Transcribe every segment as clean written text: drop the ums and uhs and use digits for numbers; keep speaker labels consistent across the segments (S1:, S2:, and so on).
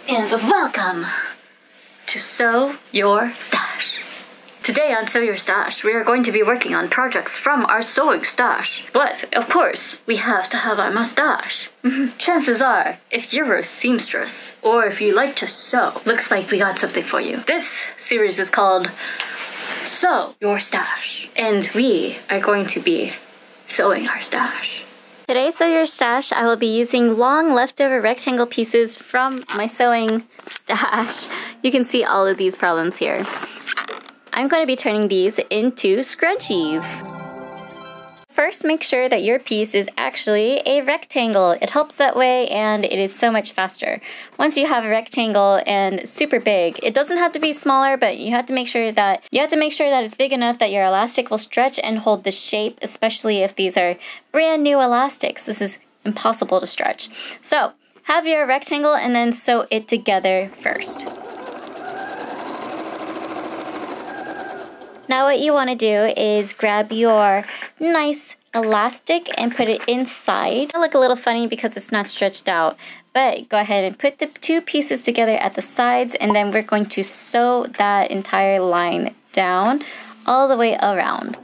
S1: And welcome to Sew Your Stash. Today on Sew Your Stash, we are going to be working on projects from our sewing stash. But, of course, we have to have our mustache. Chances are, if you're a seamstress, or if you like to sew, looks like we got something for you. This series is called Sew Your Stash. And we are going to be sewing our stash. Today, Sew Your Stash, I will be using long leftover rectangle pieces from my sewing stash. You can see all of these problems here. I'm going to be turning these into scrunchies. First, make sure that your piece is actually a rectangle. It helps that way and it is so much faster. Once you have a rectangle and super big, it doesn't have to be smaller, but you have to make sure that it's big enough that your elastic will stretch and hold the shape, especially if these are brand new elastics. This is impossible to stretch. So, have your rectangle and then sew it together first. Now what you want to do is grab your nice elastic and put it inside. It'll look a little funny because it's not stretched out, but go ahead and put the two pieces together at the sides, and then we're going to sew that entire line down all the way around.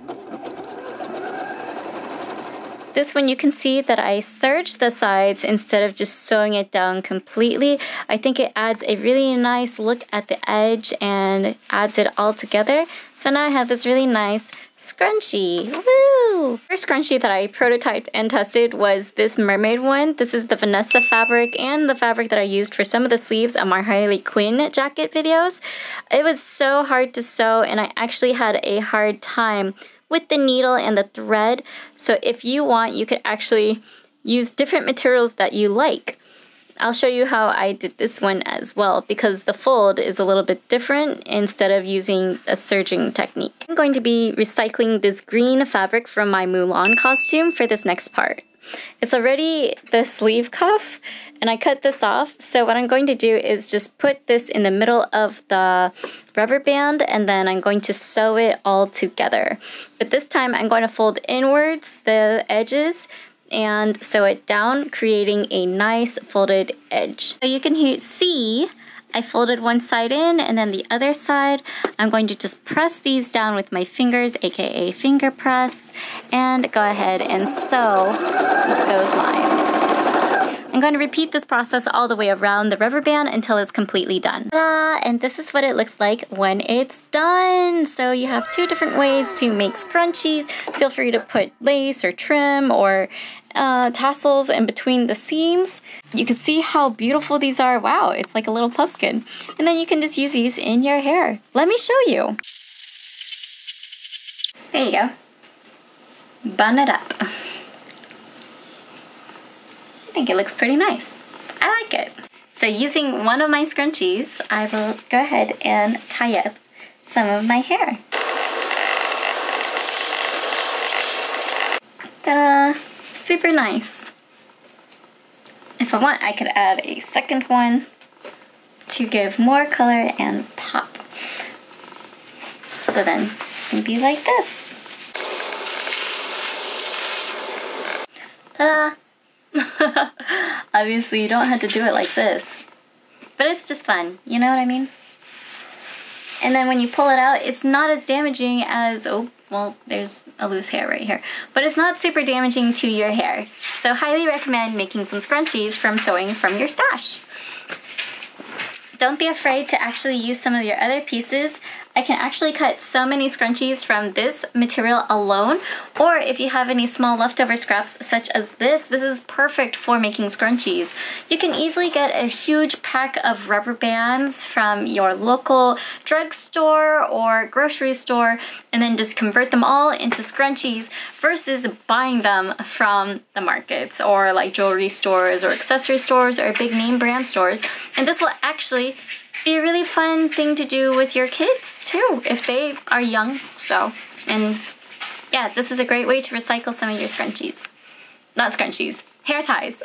S1: This one you can see that I serged the sides instead of just sewing it down completely. I think it adds a really nice look at the edge and adds it all together. So now I have this really nice scrunchie. Woo! First scrunchie that I prototyped and tested was this mermaid one. This is the Vanessa fabric and the fabric that I used for some of the sleeves on my Harley Quinn jacket videos. It was so hard to sew and I actually had a hard time with the needle and the thread. So if you want, you could actually use different materials that you like. I'll show you how I did this one as well because the fold is a little bit different instead of using a serging technique. I'm going to be recycling this green fabric from my Mulan costume for this next part. It's already the sleeve cuff and I cut this off, so what I'm going to do is just put this in the middle of the rubber band and then I'm going to sew it all together. But this time I'm going to fold inwards the edges and sew it down, creating a nice folded edge. So you can see I folded one side in and then the other side. I'm going to just press these down with my fingers, aka finger press, and go ahead and sew those lines. I'm going to repeat this process all the way around the rubber band until it's completely done. Ta-da! And this is what it looks like when it's done. So you have two different ways to make scrunchies. Feel free to put lace or trim or tassels in between the seams. You can see how beautiful these are. Wow, it's like a little pumpkin. And then you can just use these in your hair. Let me show you. There you go. Bun it up. I think it looks pretty nice. I like it. So using one of my scrunchies, I will go ahead and tie up some of my hair. Ta-da! Super nice. If I want, I could add a second one to give more color and pop. So then it can be like this. Ta-da! Obviously you don't have to do it like this, but it's just fun, you know what I mean? And then when you pull it out, it's not as damaging as, oh, well, there's a loose hair right here, but it's not super damaging to your hair. So highly recommend making some scrunchies from sewing from your stash. Don't be afraid to actually use some of your other pieces. I can actually cut so many scrunchies from this material alone, or if you have any small leftover scraps such as this is perfect for making scrunchies. You can easily get a huge pack of rubber bands from your local drugstore or grocery store and then just convert them all into scrunchies versus buying them from the markets or like jewelry stores or accessory stores or big name brand stores. And this will actually be a really fun thing to do with your kids too, if they are young. So, and yeah, this is a great way to recycle some of your scrunchies. Not scrunchies, hair ties.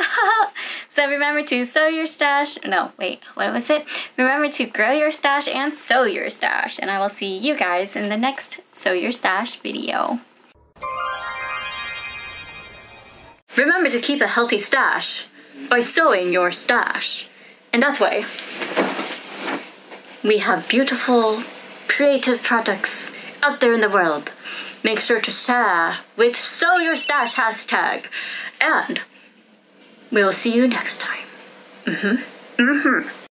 S1: So remember to sew your stash. No, wait, what was it? Remember to grow your stash and sew your stash. And I will see you guys in the next Sew Your Stash video. Remember to keep a healthy stash by sewing your stash. And that way, we have beautiful, creative products out there in the world. Make sure to share with Sew Your Stash hashtag. And we will see you next time.